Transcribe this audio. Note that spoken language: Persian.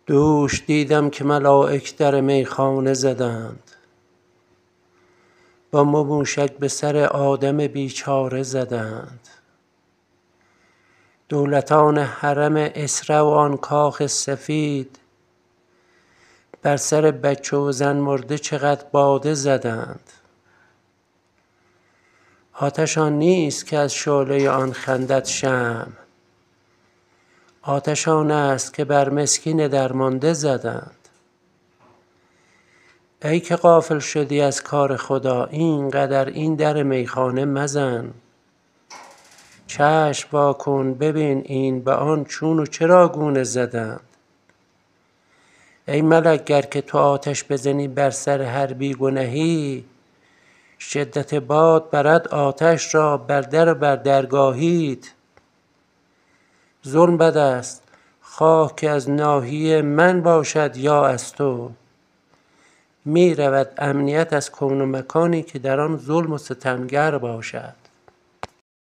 دوش دیدم که ملائک در میخانه زدند، با موشک به سر آدم بیچاره زدند. دولتان حرم اسره و آن کاخ سفید، بر سر بچه و زن مرده چقدر باده زدند. آتش آن نیست که از شعله آن خندد شمع، آتش آن است که بر مسکین درمانده زدند. ای که غافل شدی از کار خدا، اینقدر این در میخانه مزن. چشم وا کن ببین این به آن چون و چرا گونه زدند. ای ملک گر که تو آتش بزنی بر سر هر بیگنهی، شدت باد برد آتش را بر در و بر درگاهیت. ظلم بد است خواه که از ناحیه من باشد یا از تو، می رود امنیت از کون و مکانی که در آن ظلم و ستمگر باشد.